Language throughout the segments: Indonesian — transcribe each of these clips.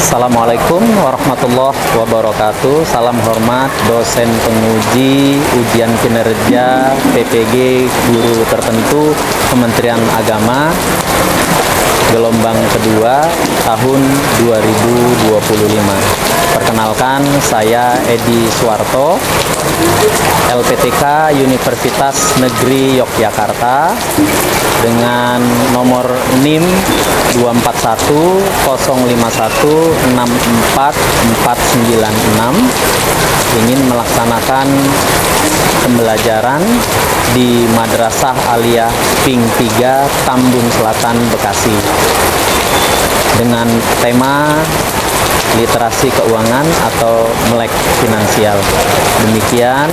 Assalamualaikum warahmatullahi wabarakatuh. Salam hormat dosen penguji ujian kinerja PPG guru tertentu Kementerian Agama gelombang kedua tahun 2025. Perkenalkan, saya Edi Suwarto, LPTK Universitas Negeri Yogyakarta dengan nomor NIM 24105164496 ingin melaksanakan pembelajaran di Madrasah Aliyah Ping 3 Tambun Selatan, Bekasi dengan tema literasi keuangan atau melek finansial. Demikian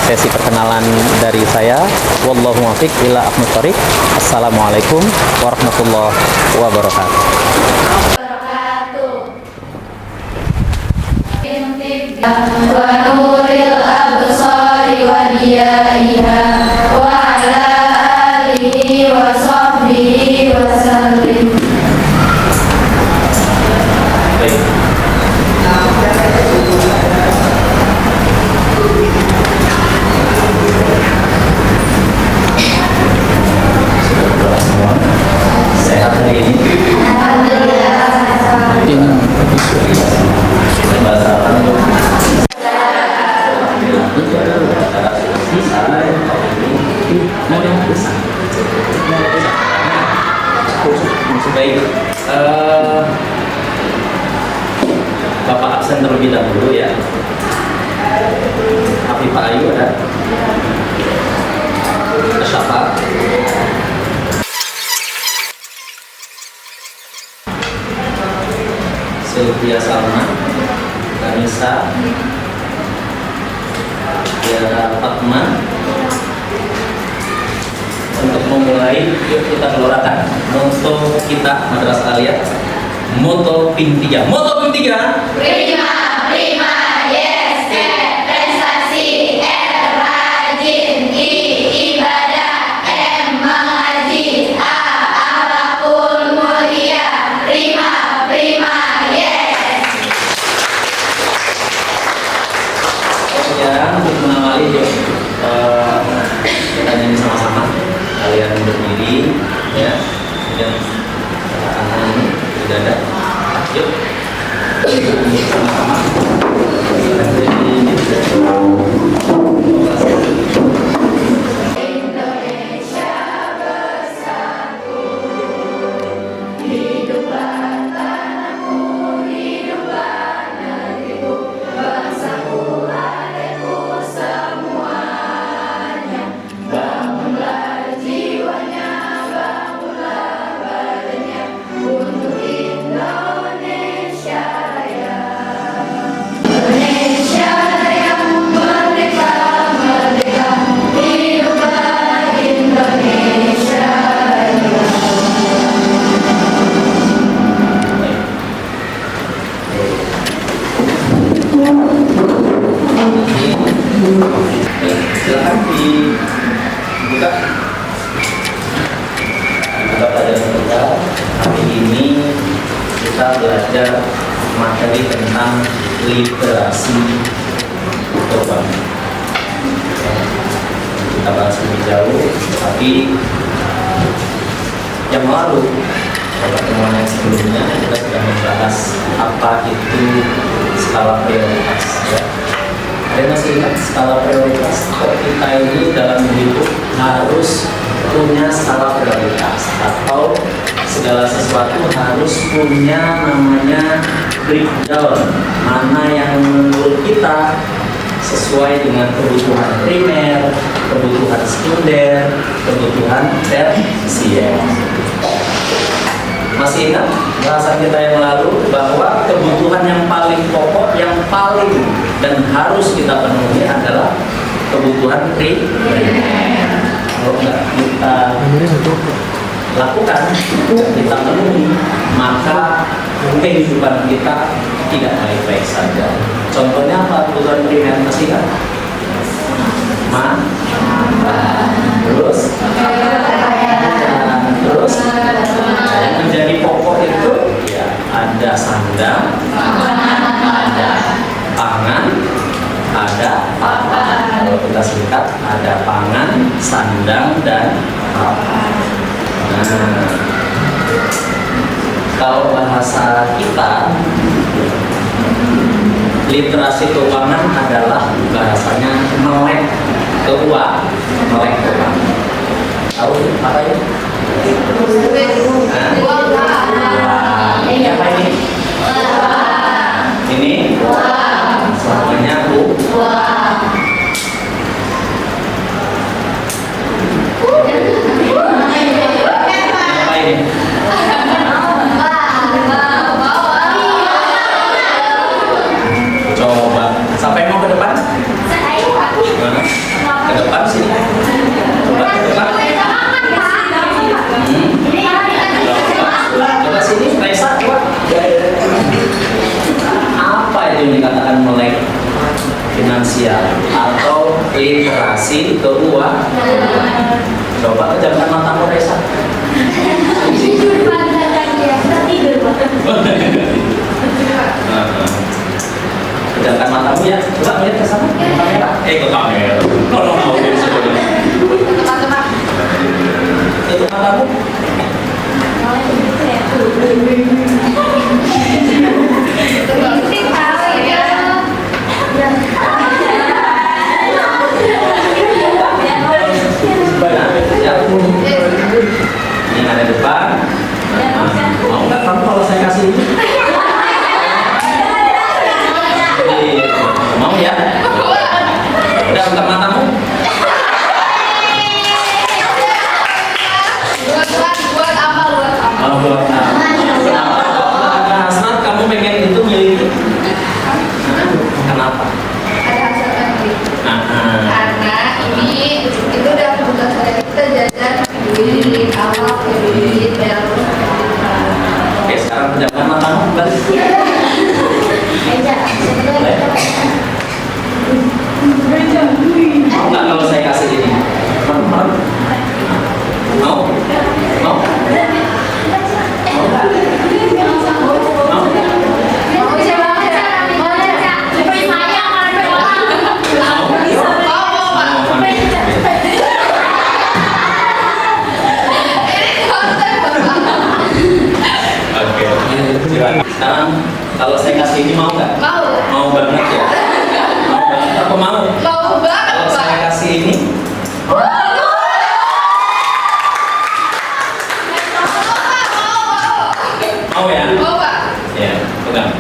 sesi perkenalan dari saya. Wallahu muwaffiq ila aqwamit thoriq. Assalamualaikum warahmatullahi wabarakatuh. Wa nuril absari wa diyaiha wa ala alihi wa sahbihi wa sallim. Sehat hari ini? Baik, Bapak absen terlebih dahulu ya. Afifah Ayu ada? Syafa? Sylvia Salma, Kanisa, Tiara Fatma. Untuk memulai, yuk kita keluarkan moto kita Madrasah Aliyah. Moto PIN 3. Moto PIN 3. Prima, prima, yes, prestasi, rajin, ibadah, mengaji, akhlakul mulia. Prima, prima, yes. Sekarang untuk mengawali yuk kita nyanyi sama-sama. Kalian berdiri ya, kemudian tangan ini di dada. Yuk sama-sama. Indonesia bersatu, hiduplah tanahku, hiduplah negeriku, bangsaku, adikku semuanya. Bangunlah jiwanya, bangunlah badannya untuk Indonesia Raya. Indonesia Raya, merdeka, merdeka, hiduplah Indonesia Raya. Silakan dibuka. Dibuka pelajaran kita. Hari ini kita belajar materi tentang literasi keuangan. Kita bahas lebih jauh, tapi yang lalu pertemuan yang sebelumnya kita sudah membahas apa itu skala prioritas ya. Ada masih ingat skala prioritas? Kok kita ini dalam hidup harus punya skala prioritas atau segala sesuatu harus punya namanya breakdown, mana yang menurut kita sesuai dengan kebutuhan primer, kebutuhan sekunder, kebutuhan tersier. Masih ingat bahasan kita yang lalu bahwa kebutuhan yang paling pokok, yang paling dan harus kita penuhi adalah kebutuhan primer. Kalau nggak kita lakukan, kita penuhi, maka kehidupan kita tidak baik-baik saja. Contohnya apa kebutuhan primer? Masih kan? Terus yang menjadi pokok itu ya ada sandang, ada pangan, ada papan. Kalau kita singkat, ada pangan, sandang, dan papan. Nah, kalau bahasa kita, literasi keuangan adalah bahasanya melek keuangan, melek keuangan. Tahu apa itu? Ini apa ini? Ini? Semuanya apa ini? Coba, sampai mau ke depan? Mana? Ke depan sini. Coba ke depan. Coba sini, Raisa, coba. Apa itu yang dikatakan melek finansial atau literasi keuangan? Coba pejamkan matamu, Raisa. Pejamkan matamu ya. Coba melihat ke sana, ke kamera. Ke kamera. Kalau mau dari situ. Tutup matamu. Yang ada depan. Mau nggak kamu kalau saya kasih ini? Mau ya? Udah buka matamu. Buat kenapa? Hasrat kamu pengen itu miliki? Kenapa? Karena ini itu udah kebutuhan saya, kita jajan duit awal duit Oke, sekarang pejamkan matamu balik. Mau nggak kalau saya kasih ini? Mau? Mau? Sekarang kalau saya kasih ini mau nggak? Mau. Mau banget ya? Mau banget apa mau? Mau banget, Kalau saya kasih ini, mau ya? Mau Pak? Ya, pegang.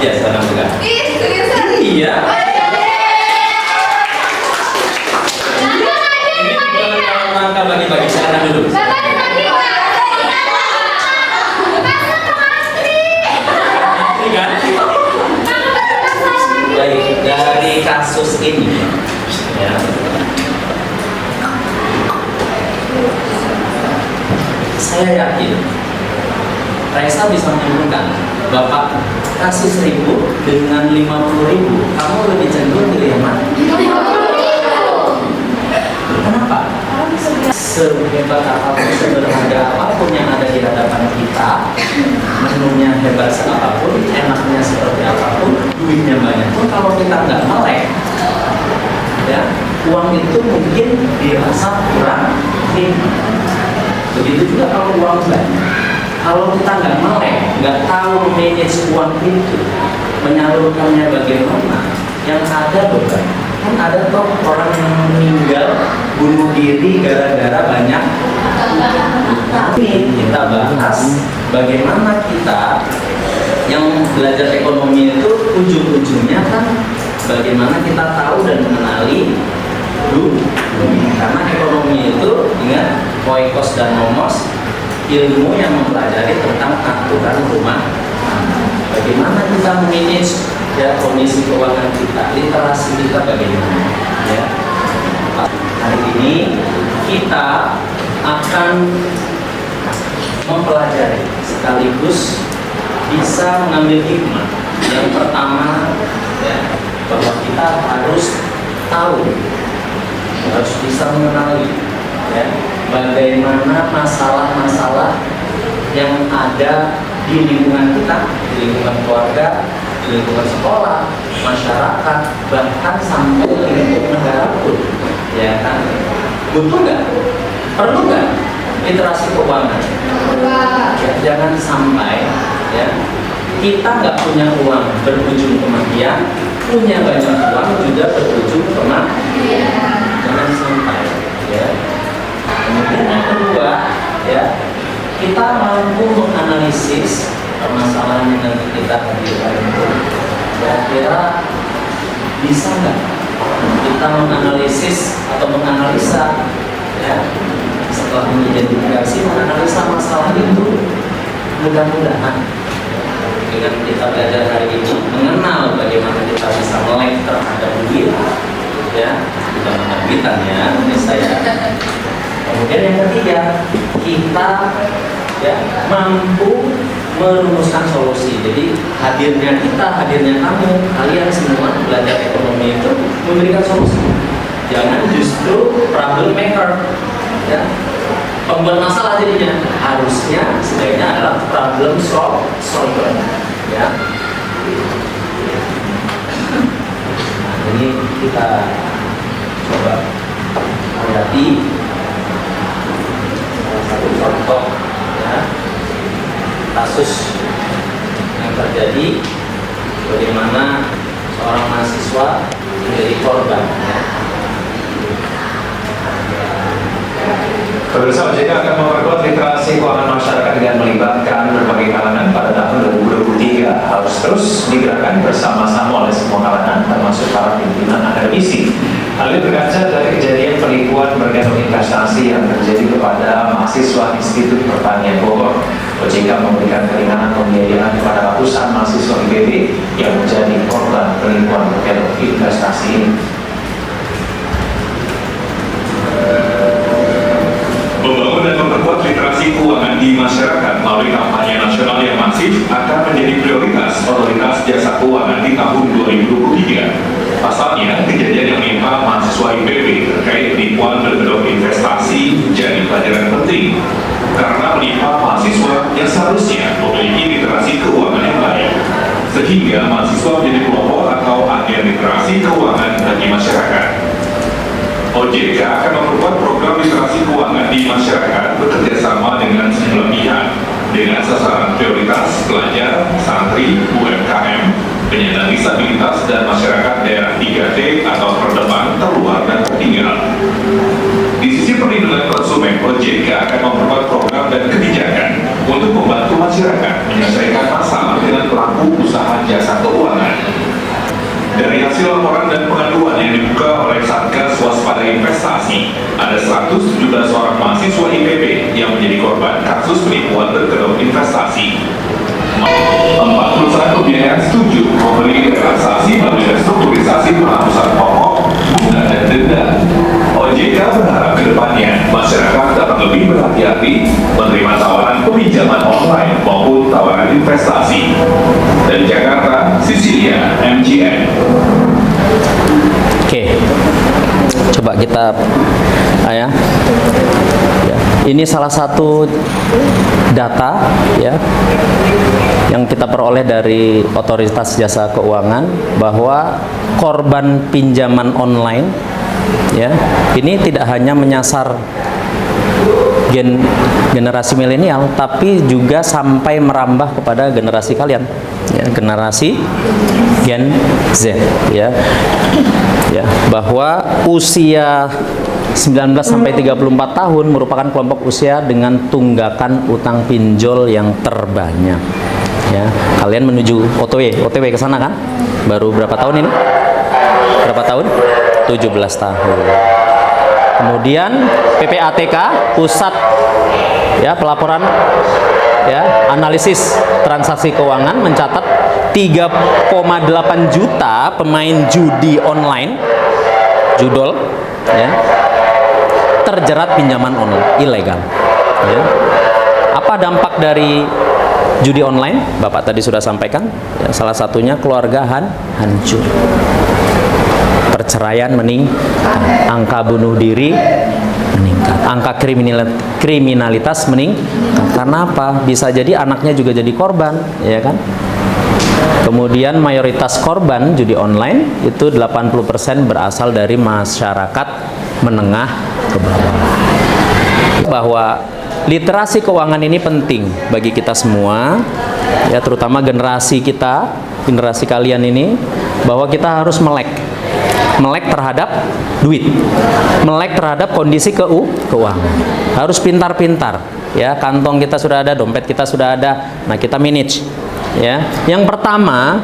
Ya, sekarang pegang. Ih, seriusan? Iya. Ini bukan dalam rangka bagi-bagi, silakan dulu. Baik, dari kasus ini ya, saya yakin Raisa bisa menyimpulkan, Bapak kasih 1.000 dengan 50.000, kamu lebih cenderung pilih yang mana? Kenapa? Sehebat apapun, seberharga apapun yang ada di hadapan kita, menunya hebat seapapun, enaknya seperti apapun, duitnya banyak pun, kalau kita nggak melek, ya, uang itu mungkin dirasa kurang nikmat. Begitu juga kalau uang banyak, kalau kita nggak melek, nggak tahu manage uang itu, menyalurkannya bagaimana, yang ada beban. Kan ada toh orang yang meninggal bunuh diri gara-gara banyak. Tapi kita bahas bagaimana kita yang belajar ekonomi itu ujung-ujungnya kan bagaimana kita tahu dan mengenali duit. Karena ekonomi itu, ingat, oikos dan nomos, ilmu yang mempelajari tentang aturan rumah. Bagaimana kita manage ya kondisi keuangan kita, literasi kita bagaimana ya. Hari ini kita akan mempelajari sekaligus bisa mengambil hikmah. Yang pertama ya, bahwa kita harus tahu, harus bisa mengenali ya, bagaimana masalah-masalah yang ada di lingkungan kita, di lingkungan keluarga, di lingkungan sekolah, masyarakat, bahkan sampai di lingkungan negara pun, ya kan? Butuh nggak? Perlu nggak literasi keuangan? Ya, jangan sampai ya kita nggak punya uang berujung kematian, punya banyak uang juga berujung kematian. Jangan sampai ya. Kemudian yang kedua ya, kita mampu menganalisis permasalahan yang nanti kita hadirkan itu. Kira-kira bisa nggak kita menganalisis atau menganalisa ya, setelah mengidentifikasi menganalisa masalah itu? Mudah-mudahan dengan kita belajar hari ini mengenal bagaimana kita bisa melek terhadap duit ya, bukan penerbitannya ini saya. Kemudian yang ketiga, kita ya mampu merumuskan solusi. Jadi hadirnya kita, hadirnya kamu, kalian semua belajar ekonomi itu memberikan solusi. Jangan justru problem maker ya, pembuat masalah jadinya. Harusnya sebaiknya adalah problem solver ya. Nah, ini kita coba hadapi salah satu contoh ya, kasus yang terjadi bagaimana seorang mahasiswa menjadi korban ya. Pemirsa, OJK akan memperkuat literasi keuangan masyarakat dengan melibatkan berbagai kalangan pada tahun 2023. Harus terus digerakkan bersama-sama oleh semua kalangan, termasuk para pimpinan akademisi. Hal ini berkaca dari kejadian penipuan berkedok investasi yang terjadi kepada mahasiswa Institut Pertanian Bogor. OJK memberikan keringanan pembiayaan kepada ratusan mahasiswa IPB yang menjadi korban penipuan berkedok investasi ini. Membangun dan memperkuat literasi keuangan di masyarakat melalui kampanye nasional yang masif akan menjadi prioritas otoritas jasa keuangan di tahun 2023. Pasalnya, kejadian yang menimpa mahasiswa IPB terkait penipuan berkedok investasi menjadi pelajaran penting karena menimpa mahasiswa yang seharusnya memiliki literasi keuangan yang baik, sehingga mahasiswa menjadi pelopor atau agen literasi keuangan bagi masyarakat. OJK akan memperkuat program literasi keuangan di masyarakat bekerjasama dengan sejumlah pihak dengan sasaran prioritas pelajar, santri, UMKM, penyandang disabilitas, dan masyarakat daerah 3T atau terdepan, terluar, dan tertinggal. Di sisi perlindungan konsumen, OJK akan memperkuat program dan kebijakan untuk membantu masyarakat menyelesaikan masalah dengan pelaku usaha jasa keuangan. Dari hasil laporan dan pengaduan yang dibuka oleh Satgas Waspada Investasi, ada 117 orang mahasiswa IPB yang menjadi korban kasus penipuan berkedok investasi. 41 pihak setuju memberi relaksasi melalui restrukturisasi penghapusan pokok, bunga, dan denda. OJK berharap ke depannya masyarakat dapat lebih berhati-hati menerima tawaran peminjaman online maupun tawaran investasi. Dari Jakarta, Sisilia, MGN. Oke, coba kita ya. Ini salah satu data ya yang kita peroleh dari Otoritas Jasa Keuangan bahwa korban pinjaman online ya ini tidak hanya menyasar generasi milenial, tapi juga sampai merambah kepada generasi kalian ya, generasi Gen Z ya. Bahwa usia 19 sampai 34 tahun merupakan kelompok usia dengan tunggakan utang pinjol yang terbanyak ya. Kalian menuju OTW ke sana kan? Baru berapa tahun ini? Berapa tahun? 17 tahun. Kemudian PPATK, Pusat ya Pelaporan ya Analisis Transaksi Keuangan mencatat 3,8 juta pemain judi online, judol ya, terjerat pinjaman online ilegal ya. Apa dampak dari judi online? Bapak tadi sudah sampaikan ya, salah satunya keluarga hancur, perceraian meningkat, angka bunuh diri meningkat. Angka kriminalitas meningkat. Karena apa? Bisa jadi anaknya juga jadi korban, ya kan? Kemudian mayoritas korban judi online itu 80% berasal dari masyarakat menengah ke bawah. Bahwa literasi keuangan ini penting bagi kita semua, ya, terutama generasi kita, generasi kalian ini, bahwa kita harus melek terhadap duit, melek terhadap kondisi keuangan. Harus pintar-pintar, ya. Kantong kita sudah ada, dompet kita sudah ada, nah kita manage, ya. Yang pertama,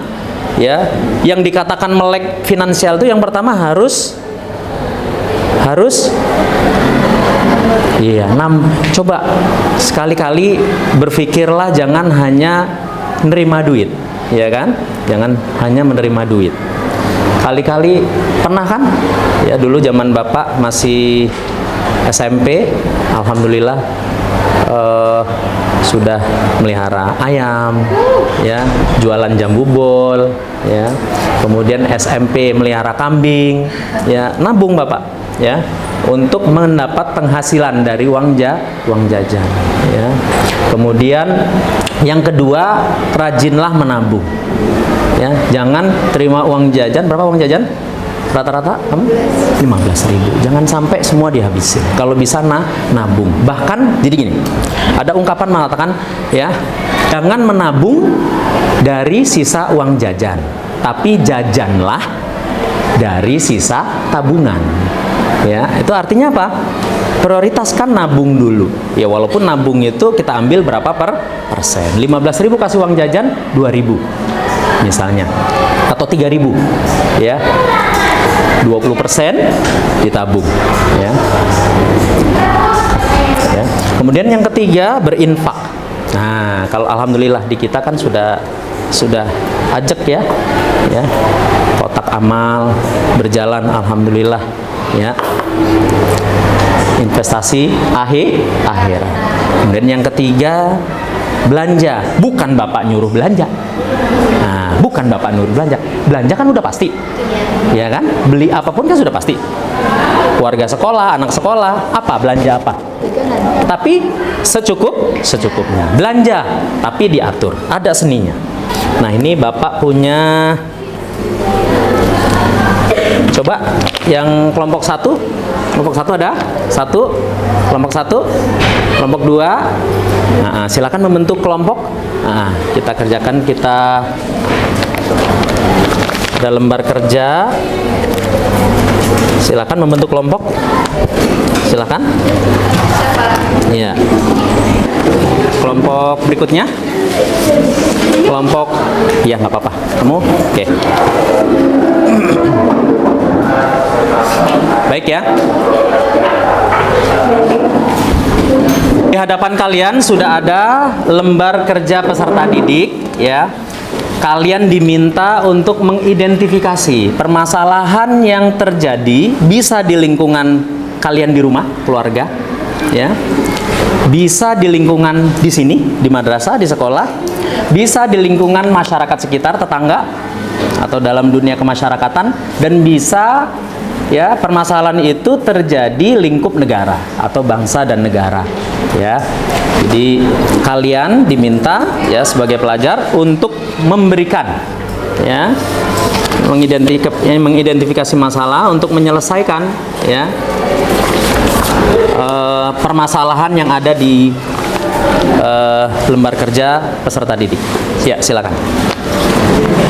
ya, yang dikatakan melek finansial itu yang pertama harus iya, coba sekali-kali berpikirlah, jangan hanya menerima duit, ya kan? Jangan hanya menerima duit. Kali-kali pernah kan? Ya, dulu zaman Bapak masih SMP, alhamdulillah sudah melihara ayam, ya, jualan jambu bol, ya. Kemudian SMP melihara kambing, ya, nabung Bapak, ya, untuk mendapat penghasilan dari uang jajan, ya. Kemudian yang kedua, rajinlah menabung, ya. Jangan terima uang jajan. Berapa uang jajan rata-rata kamu? 15.000. Jangan sampai semua dihabisin. Kalau bisa nabung. Bahkan jadi gini, ada ungkapan mengatakan, ya, jangan menabung dari sisa uang jajan, tapi jajanlah dari sisa tabungan. Ya, itu artinya apa? Prioritaskan nabung dulu. Ya, walaupun nabung itu kita ambil berapa persen? 15.000 kasih uang jajan 2.000 misalnya, atau 3.000, ya. 20% ditabung, ya. Ya. Kemudian yang ketiga, berinfak. Nah, kalau alhamdulillah di kita kan sudah ajak, ya. Ya. Kotak amal berjalan alhamdulillah, ya. Investasi akhirat. Kemudian yang ketiga, belanja. Bukan Bapak nyuruh belanja. Nah, bukan Bapak nyuruh belanja. Belanja kan udah pasti, ya kan? Beli apapun kan sudah pasti. Keluarga sekolah, anak sekolah, apa belanja apa? Tapi secukupnya. Belanja, tapi diatur. Ada seninya. Nah, ini Bapak punya. Coba yang kelompok 1. Kelompok 1 ada? 1. Kelompok 1. Kelompok 2. Nah, silakan membentuk kelompok. Nah, kita kerjakan, kita ada lembar kerja. Silakan membentuk kelompok. Silakan. Iya. Kelompok berikutnya. Kelompok, ya nggak apa-apa. Kamu, oke. Baik, ya. Di hadapan kalian sudah ada lembar kerja peserta didik, ya. Kalian diminta untuk mengidentifikasi permasalahan yang terjadi, bisa di lingkungan kalian di rumah, keluarga, ya. Bisa di lingkungan di sini, di madrasah, di sekolah, bisa di lingkungan masyarakat sekitar, tetangga, atau dalam dunia kemasyarakatan, dan bisa, ya, permasalahan itu terjadi lingkup negara atau bangsa dan negara, ya. Jadi kalian diminta, ya, sebagai pelajar untuk memberikan, ya, mengidentifikasi masalah untuk menyelesaikan, ya, permasalahan yang ada di lembar kerja peserta didik. Ya, silakan.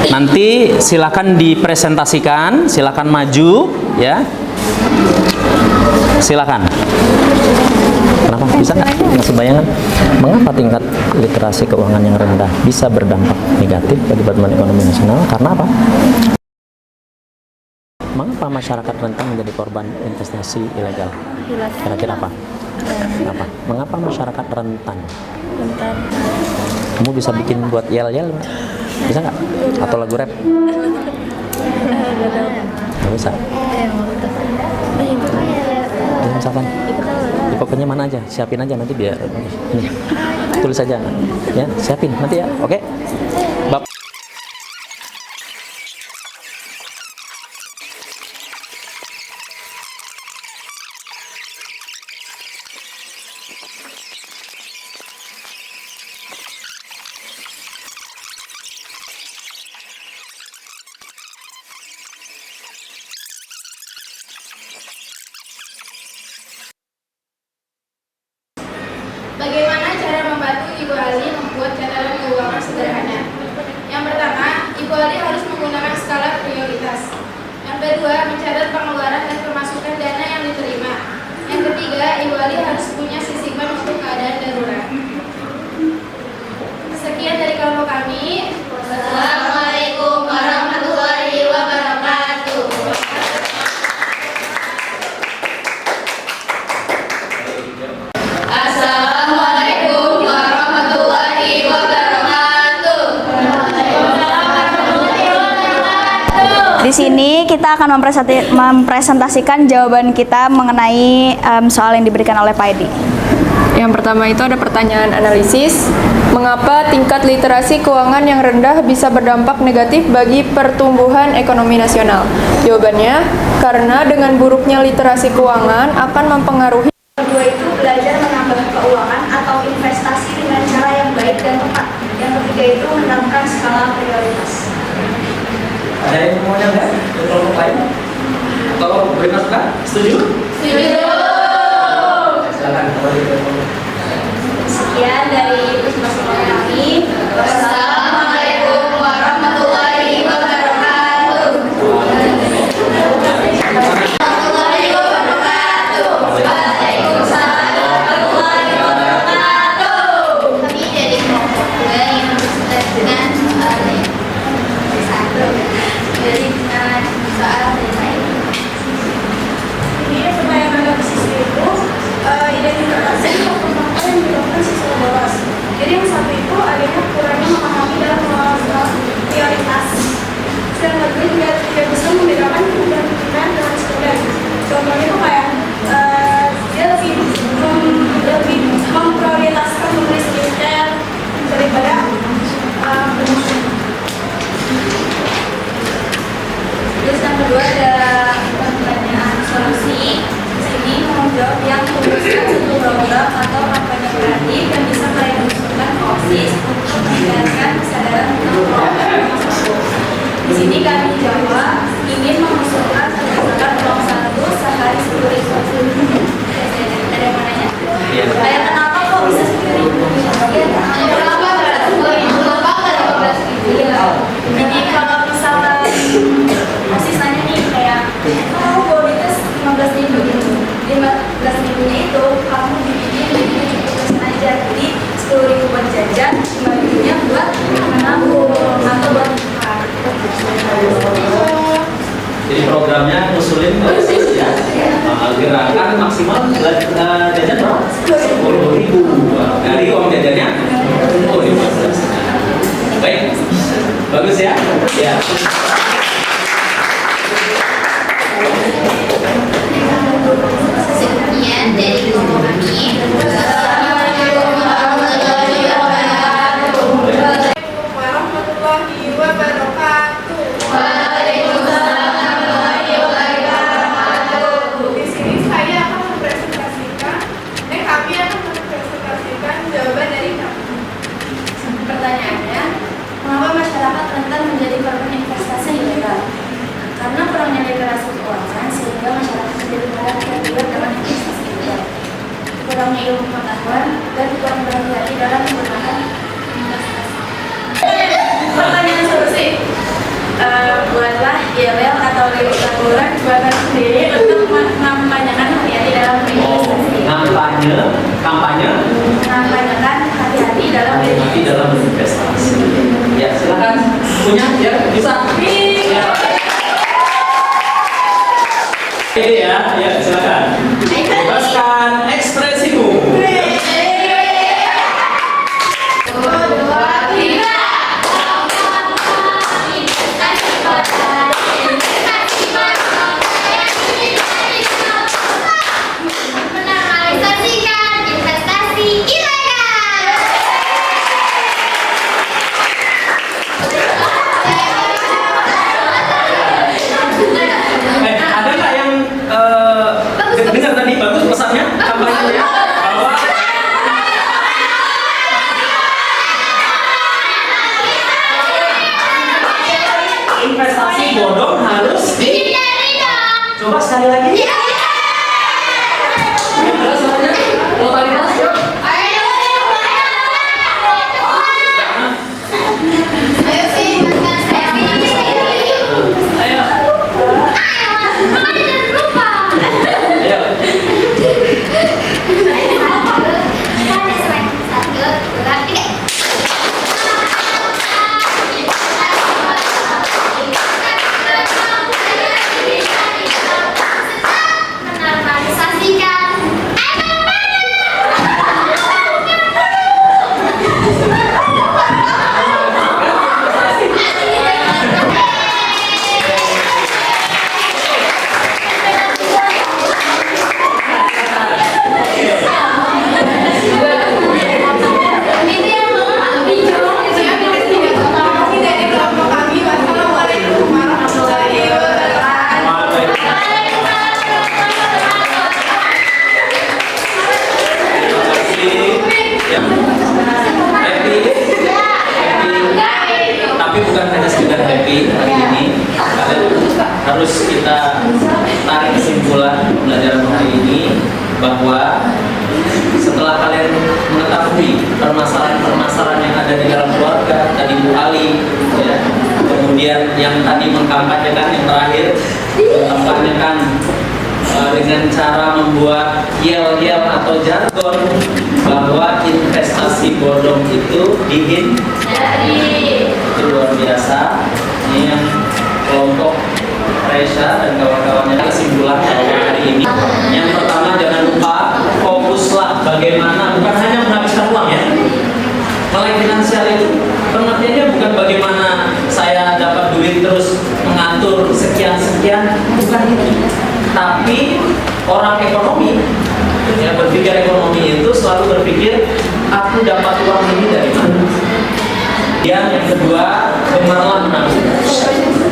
Nanti silakan dipresentasikan, silakan maju, ya. Silakan. Kenapa? Bisa nggak ngasih bayangan? Mengapa tingkat literasi keuangan yang rendah bisa berdampak negatif bagi pertumbuhan ekonomi nasional? Karena apa? Mengapa masyarakat rentan menjadi korban investasi ilegal? Kira-kira apa? Kenapa? Mengapa masyarakat rentan? Kamu bisa bikin buat yel-yel? Bisa nggak? Atau lagu rap? Nggak bisa? Ya, misalkan pokoknya mana aja, siapin aja nanti biar ini tulis aja, ya, siapin nanti, ya. Oke. Bapak Kedua, mencatat pengeluaran dan pemasukan dana yang diterima. Yang ketiga, ibu wali harus punya sisipan untuk keadaan darurat. Sekian dari kelompok kami. Wassalamualaikum warahmatullahi wabarakatuh. Assalamualaikum warahmatullahi wabarakatuh. Di sini kita akan mempresentasikan jawaban kita mengenai soal yang diberikan oleh Pak Edi. Yang pertama itu ada pertanyaan analisis. Mengapa tingkat literasi keuangan yang rendah bisa berdampak negatif bagi pertumbuhan ekonomi nasional? Jawabannya, karena dengan buruknya literasi keuangan akan mempengaruhi. Kedua itu belajar menambah keuangan atau investasi dengan cara yang baik dan tepat. Yang ketiga itu menerapkan skala prioritas. Ada yang mau nyanggah ke kelompok lain? Atau beri masukan? Setuju? Setuju. Silakan kembali ke kelompok. Sekian dari pertemuan kami. Wassalamualaikum warahmatullahi wabarakatuh. Warahmatullahi wabarakatuh. Waalaikumsalam warahmatullahi wabarakatuh. Kami dari kelompok 2 yang bersesuaian dengan satu dari soal dari saya. Ini supaya menanggapi siswa itu identifikasi faktor-faktor yang menyebabkan siswa bolos. Jadi yang satu itu adanya kurangnya memahami dalam mengelola prioritas. Sedang kedua juga tidak bisa membedakan kebutuhan pikiran dengan student. Contohnya itu kayak dia lebih memprioritaskan menulis detail daripada Terus yang kedua ada pertanyaan solusi. Di sini menjawab yang merumuskan satu program atau kampanye kreatif yang bisa kalian usulkan ke OSIS untuk meningkatkan kesadaran tentang program tersebut. Di sini kami jawab ingin mengusulkan berdasarkan blok 1 sehari 10.000. Ada yang mau nanya? Iya. Kayak kenapa kok bisa 10.000? Kenapa nggak 10.000? Kenapa nggak 15.000? Jadi kalau misalkan OSIS nanya nih kayak kamu boleh tes 15.000 gitu, 15.000-nya itu kamu dibikin jadi 70% aja, jadi 10.000 buat jajan, 5.000-nya buat menabung atau buat makan. Jadi programnya usulin ke OSIS ya. Gerakan maksimal jajan berapa? 10.000. Dari uang jajannya? Oh, 15. Baik, bagus ya. Ya. Sekian dari kelompok kami. Assalamualaikum warahmatullahi wabarakatuh. warahmatullahi wabarakatuh. Waalaikumsalam warahmatullahi wabarakatuh. Di sini saya akan mempresentasikan, kami akan mempresentasikan jawaban dari kami. Pertanyaannya, mengapa masyarakat rentan menjadi korban investasi ilegal? Karena kurangnya literasi keuangan sehingga masyarakat menjadi mudah terlibat dengan investasi ilegal. Kurangnya ilmu pengetahuan dan kurang berhati-hati dalam menggunakan investasi. Pertanyaan solusi. Buatlah yel atau aturan buatan sendiri untuk mengampanyakan hati-hati dalam berinvestasi. Mengampanyakan hati-hati dalam berinvestasi. Ya, silakan. Punya ya, bisa. Ya. Ini ya, silakan. Bebaskan ekspresimu. Menanalisasikan investasi ilegal. Ada nggak yang dengar tadi bagus pesannya? Kampanyenya bahwa investasi bodong harus Hindari dong. coba sekali lagi. Gimana soalnya? Totalitas yuk. Ayo sih, bukan saya. Ayo. mengetahui permasalahan-permasalahan yang ada di dalam keluarga. Tadi Bu Ali, ya. Kemudian yang tadi mengkampanyekan yang terakhir, mengkampanyekan dengan cara membuat yel-yel atau jargon bahwa investasi bodong itu dihindari. Itu luar biasa. Ini yang kelompok Resha dan kawan-kawannya kesimpulan hari ini. Yang pertama, jangan lupa fokuslah bagaimana, bukan hanya menghabiskan uang ya. Melek finansial itu pengertiannya bukan bagaimana saya dapat duit terus mengatur sekian-sekian, bukan itu. Tapi orang ekonomi, ya, berpikir ekonomi itu selalu berpikir aku dapat uang ini dari mana. Yang kedua, gemarlah menabung.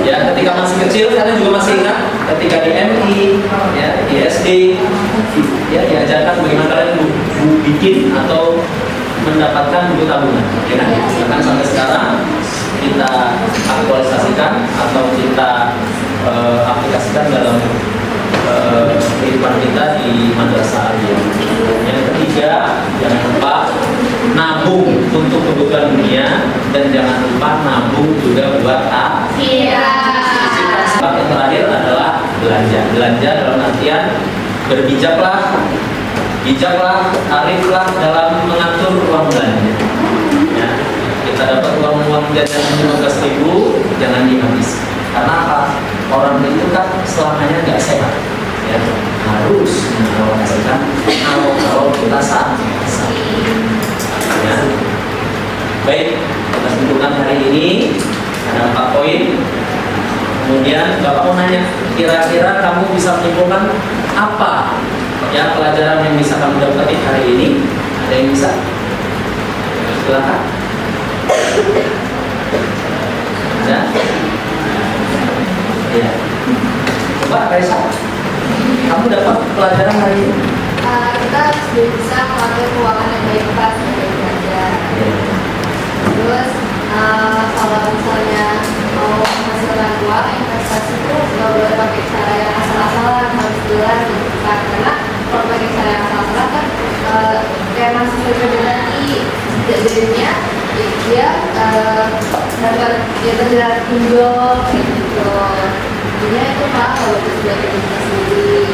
Ya, ketika masih kecil, kalian juga masih ingat ketika di MI, ya, di SD, ya, diajarkan bagaimana kalian bikin atau mendapatkan buku tabungan, ya kan? Bahkan sampai sekarang kita aktualisasikan atau kita aplikasikan dalam kehidupan kita di madrasah aliyah. Yang ketiga, jangan lupa nabung untuk kebutuhan dunia dan jangan lupa nabung juga buat akhirat. Yang terakhir adalah belanja. Belanja dalam artian berbijaklah, ariflah dalam mengatur uang belanja. Ya, kita dapat uang jajan 15.000, jangan dihabis. Karena apa? Orang itu kan selamanya nggak sehat. Ya, harus mengalokasikan kalau kita saat. Ya. Baik, kita tentukan hari ini ada 4 poin. Kemudian Bapak mau nanya, kira-kira kamu bisa menyimpulkan apa ya pelajaran yang bisa kamu dapat hari ini? Ada yang bisa? Silakan. Ada? Ya. Coba Raisa, kamu dapat pelajaran hari ini? Kita harus bisa mengatur keuangan yang baik pas sebagai belajar. Terus kalau misalnya mau menghasilkan uang, investasi itu nggak boleh pakai cara yang asal-asalan, harus jelas gitu kan. Karena kalau pakai cara yang asal-asalan kan kayak masih berbeda lagi. Jadinya dia dapat dia terjerat pinjol gitu. Jadinya itu kalau sudah kita sendiri.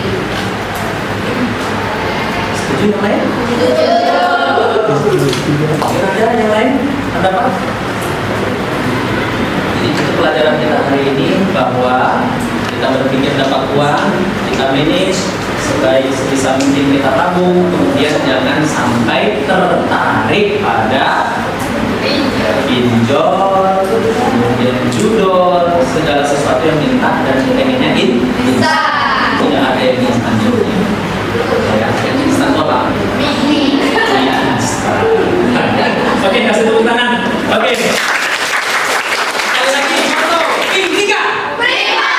Setuju yang lain? Ada yang lain? Ada apa? Jadi itu pelajaran kita hari ini bahwa kita berpikir dapat uang, kita manage sebaik sebisa mungkin kita tabung, kemudian jangan sampai tertarik pada pinjol, kemudian judol, segala sesuatu yang minta dan pengennya bisa. Tidak ada yang instan judulnya. Ya, yang instan itu apa? Oke, kasih tepuk tangan. Oke. Sekali lagi, satu, tiga. Prima,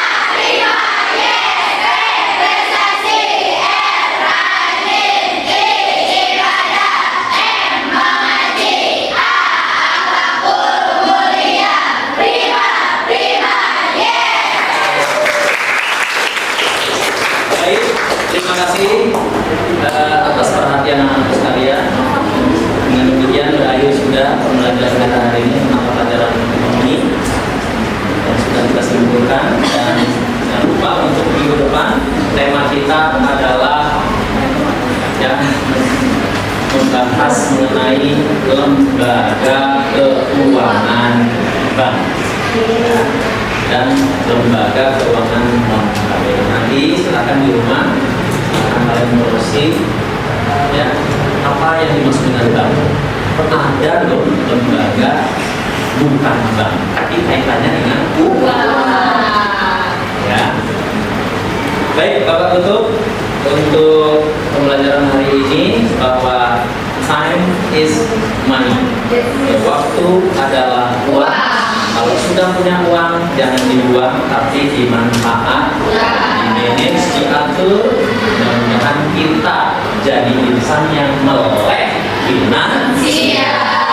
prestasi, rajin, ibadah, mengaji, akhlakul mulia. Prima, Baik, terima kasih atas perhatian anak-anak sekalian. Dengan demikian berakhir sudah pembelajaran kita hari ini tentang pelajaran ekonomi dan sudah kita simpulkan. Dan jangan lupa untuk minggu depan tema kita adalah ya, membahas mengenai lembaga keuangan bank dan lembaga keuangan non. Nanti silakan di rumah kalian ngurusin ya apa yang dimaksud dengan bank. Ada loh lembaga bukan bank tapi kaitannya dengan uang. Ya. Baik, Bapak tutup untuk pembelajaran hari ini bahwa time is money. Waktu adalah uang. Kalau sudah punya uang, jangan dibuang, tapi dimanfaat, dimanage, diatur. Mudah-mudahan kita jadi insan yang melek finansial.